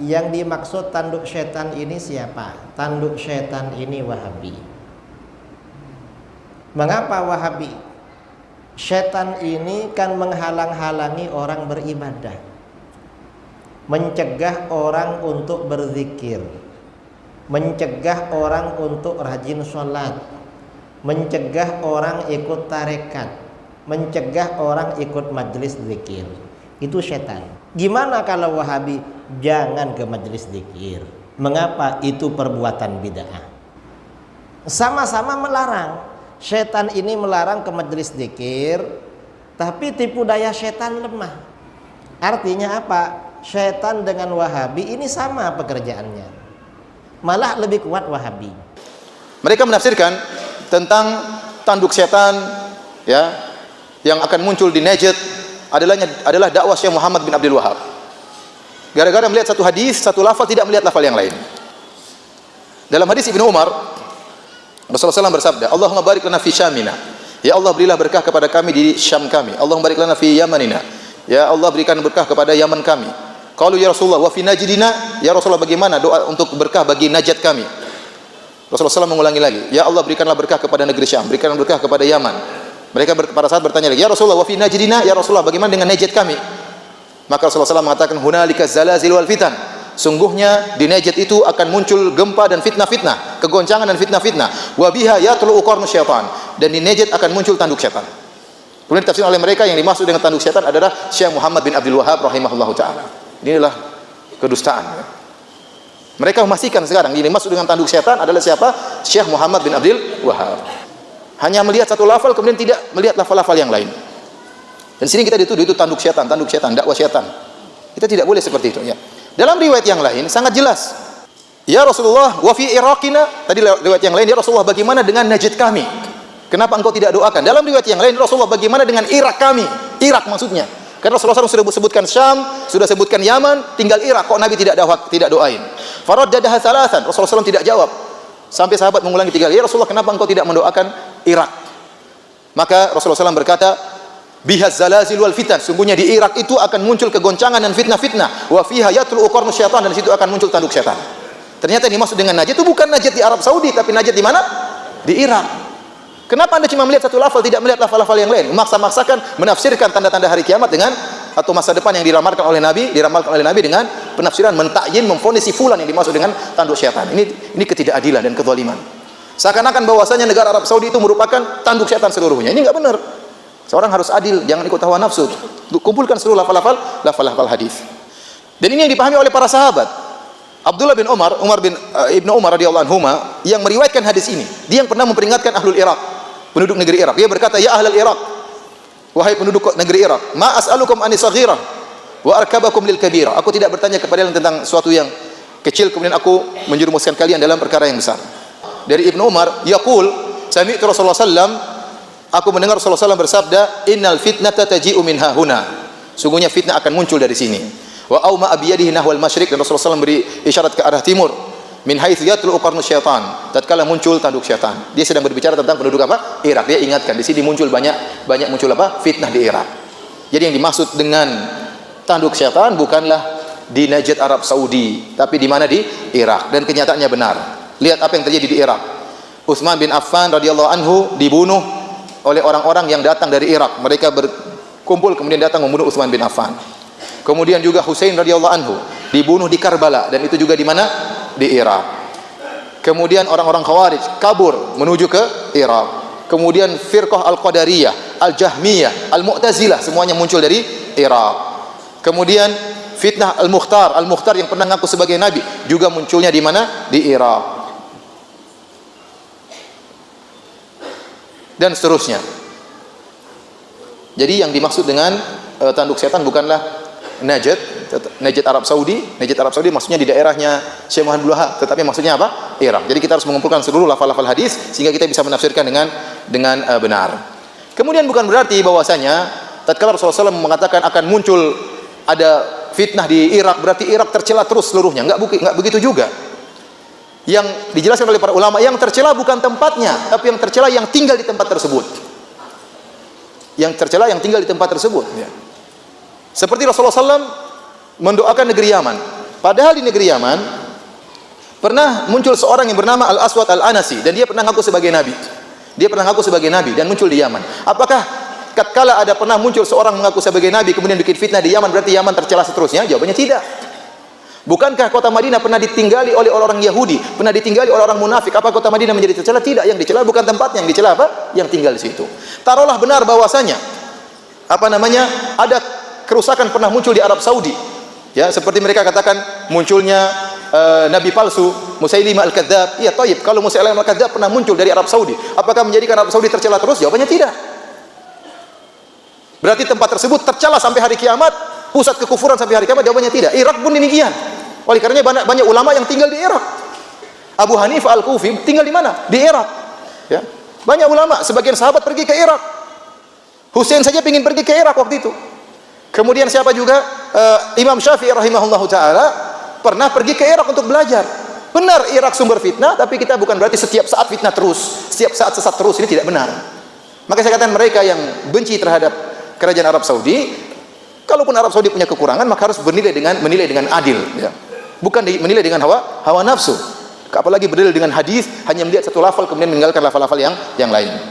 yang dimaksud tanduk setan ini siapa? Tanduk setan ini Wahabi. Mengapa Wahabi? Setan ini kan menghalang-halangi orang beribadah, mencegah orang untuk berzikir, mencegah orang untuk rajin sholat, mencegah orang ikut tarekat, mencegah orang ikut majelis zikir. Itu setan. Gimana kalau Wahabi? Jangan ke majelis zikir. Mengapa? Itu perbuatan bid'ah. Sama-sama melarang. Setan ini melarang ke majelis zikir, tapi tipu daya setan lemah. Artinya apa? Setan dengan Wahabi ini sama pekerjaannya, malah lebih kuat Wahabi. Mereka menafsirkan tentang tanduk setan, ya, yang akan muncul di Najd adalah dakwah Syekh Muhammad bin Abdul Wahab. Gara-gara melihat satu hadis, satu lafal, tidak melihat lafal yang lain. Dalam hadis Ibnu Umar, Rasulullah SAW bersabda, Allahumma barik lana fi Syamina. Ya Allah, berilah berkah kepada kami di Syam kami. Allahumma barik lana fi Yamanina. Ya Allah, berikan berkah kepada Yaman kami. Qalu ya Rasulullah wa fi Najdina. Ya Rasulullah, bagaimana doa untuk berkah bagi Najd kami? Rasulullah SAW mengulangi lagi, ya Allah, berikanlah berkah kepada negeri Syam, berikanlah berkah kepada Yaman. Mereka pada saat bertanya lagi, ya Rasulullah wa fi Najdina, ya Rasulullah, bagaimana dengan Najd kami? Maka Rasulullah SAW mengatakan, hunalika zalazil wal fitan. Sungguhnya di Najd itu akan muncul gempa dan fitnah-fitnah, kegoncangan dan fitnah-fitnah. Wa biha yatlu'u qarnu syaitan. Dan di Najd akan muncul tanduk setan. Kemudian ditafsirkan oleh mereka, yang dimaksud dengan tanduk setan adalah Syekh Muhammad bin Abdul Wahab rahimahullahu taala. Inilah kedustaan. Mereka memastikan sekarang ini dimaksud dengan tanduk setan adalah siapa? Syekh Muhammad bin Abdul Wahab. Hanya melihat satu lafal, kemudian tidak melihat lafal-lafal yang lain. Dan sini kita dituduh itu tanduk setan, dakwah setan. Kita tidak boleh seperti itu, ya. Dalam riwayat yang lain sangat jelas. Ya Rasulullah, wa fi Iraqina. Tadi riwayat yang lain, ya Rasulullah, bagaimana dengan Najd kami? Kenapa engkau tidak doakan? Dalam riwayat yang lain, Rasulullah, bagaimana dengan Irak kami? Irak maksudnya. Karena Rasulullah SAW sudah sebutkan Syam, sudah sebutkan Yaman, tinggal Irak. Kok Nabi tidak doain? Faraddadaha thalathan. Rasulullah SAW tidak jawab. Sampai sahabat mengulangi 3 kali, ya Rasulullah, kenapa engkau tidak mendoakan Irak? Maka Rasulullah SAW berkata, bihaz zalazil wal fitan. Sungguhnya di Irak itu akan muncul kegoncangan dan fitnah-fitnah. Wa fiha yatlu'u qarnu syaitan. Dan di situ akan muncul tanduk setan. Ternyata yang dimaksud dengan Najd itu bukan Najd di Arab Saudi, tapi Najd di mana? Di Irak. Kenapa Anda cuma melihat satu lafal, tidak melihat lafal-lafal yang lain? Memaksa-maksakan menafsirkan tanda-tanda hari kiamat dengan atau masa depan yang diramalkan oleh Nabi dengan penafsiran mentakyin, memvonis si fulan yang dimaksud dengan tanduk syaitan. Ini ketidakadilan dan kezaliman. Seakan-akan bahwasanya negara Arab Saudi itu merupakan tanduk syaitan seluruhnya. Ini enggak benar. Seorang harus adil, jangan ikut hawa nafsu. Kumpulkan seluruh lafal-lafal hadis. Dan ini yang dipahami oleh para sahabat. Abdullah bin Umar bin Ibnu Umar radhiyallahu anhuma yang meriwayatkan hadis ini. Dia yang pernah memperingatkan ahlul Irak, penduduk negeri Irak. Dia berkata, ya ahlul Irak, wahai penduduk negeri Irak, ma as'alukum anis saghirah wa arkabakum lil kabirah. Aku tidak bertanya kepada kalian tentang suatu yang kecil kemudian aku menjerumuskan kalian dalam perkara yang besar. Dari Ibnu Umar, yaqul, sami'tu Rasulullah sallam, aku mendengar Rasulullah SAW bersabda, innal fitnata taji'u min hahuna. Sungguhnya fitnah akan muncul dari sini. Wa auma abiyadihi nahwal masyriq. Dan Rasulullah SAW beri isyarat ke arah timur. Min haitsu yatlu'u qarnu syaitan. Tatkala muncul tanduk syaitan. Dia sedang berbicara tentang penduduk apa? Irak. Dia ingatkan di sini muncul banyak muncul apa? Fitnah di Irak. Jadi yang dimaksud dengan tanduk syaitan bukanlah di Najd Arab Saudi, tapi di mana? Di Irak. Dan kenyataannya benar. Lihat apa yang terjadi di Irak. Utsman bin Affan radhiyallahu anhu dibunuh oleh orang-orang yang datang dari Irak. Mereka berkumpul kemudian datang membunuh Utsman bin Affan. Kemudian juga Husain radhiyallahu anhu dibunuh di Karbala, dan itu juga di mana? Di Irak. Kemudian orang-orang Khawarij kabur menuju ke Irak. Kemudian firqah Al-Qadariyah, Al-Jahmiyah, Al-Mu'tazilah semuanya muncul dari Irak. Kemudian fitnah Al-Mukhtar yang pernah ngaku sebagai nabi juga munculnya di mana? Di Irak. Dan seterusnya. Jadi yang dimaksud dengan tanduk setan bukanlah Najd Arab Saudi. Najd Arab Saudi maksudnya di daerahnya Syekh Muhammad bin Wahab, tetapi maksudnya apa? Irak. Jadi kita harus mengumpulkan seluruh lafal-lafal hadis sehingga kita bisa menafsirkan dengan benar. Kemudian bukan berarti bahwasanya tatkala Rasulullah SAW mengatakan akan muncul ada fitnah di Irak berarti Irak tercela terus seluruhnya. Enggak begitu juga. Yang dijelaskan oleh para ulama, yang tercela bukan tempatnya, tapi yang tercela yang tinggal di tempat tersebut. Yang tercela yang tinggal di tempat tersebut, ya. Seperti Rasulullah SAW mendoakan negeri Yaman. Padahal di negeri Yaman pernah muncul seorang yang bernama Al-Aswad Al-Anasi, dan dia pernah ngaku sebagai nabi. Dia pernah ngaku sebagai nabi dan muncul di Yaman. Apakah tatkala ada pernah muncul seorang mengaku sebagai nabi kemudian bikin fitnah di Yaman berarti Yaman tercela seterusnya? Jawabannya tidak. Bukankah kota Madinah pernah ditinggali oleh orang Yahudi, pernah ditinggali oleh orang munafik? Apa kota Madinah menjadi tercela? Tidak. Yang dicela bukan tempatnya, yang dicela apa? Yang tinggal di situ. Taruhlah benar bahwasanya ada kerusakan pernah muncul di Arab Saudi. Ya, seperti mereka katakan munculnya nabi palsu Musailimah Al-Kadzdzab. Iya, thayyib. Kalau Musailimah Al-Kadzdzab pernah muncul dari Arab Saudi, apakah menjadikan Arab Saudi tercela terus? Jawabannya tidak. Berarti tempat tersebut tercela sampai hari kiamat, pusat kekufuran sampai hari kiamat? Jawabannya tidak. Irak pun demikian. Oleh karenanya banyak ulama yang tinggal di Irak. Abu Hanifah Al-Kufi tinggal di mana? Di Irak. Ya. Banyak ulama, sebagian sahabat pergi ke Irak. Husain saja ingin pergi ke Irak waktu itu. Kemudian siapa juga? Imam Syafi'i rahimahullahu taala pernah pergi ke Irak untuk belajar. Benar Irak sumber fitnah, tapi kita bukan berarti setiap saat fitnah terus, setiap saat sesat terus. Ini tidak benar. Maka saya katakan mereka yang benci terhadap kerajaan Arab Saudi, kalaupun Arab Saudi punya kekurangan, maka harus menilai dengan adil, ya. Bukan menilai dengan hawa nafsu. Apalagi berdalil dengan hadis, hanya melihat satu lafal kemudian meninggalkan lafal-lafal yang lain.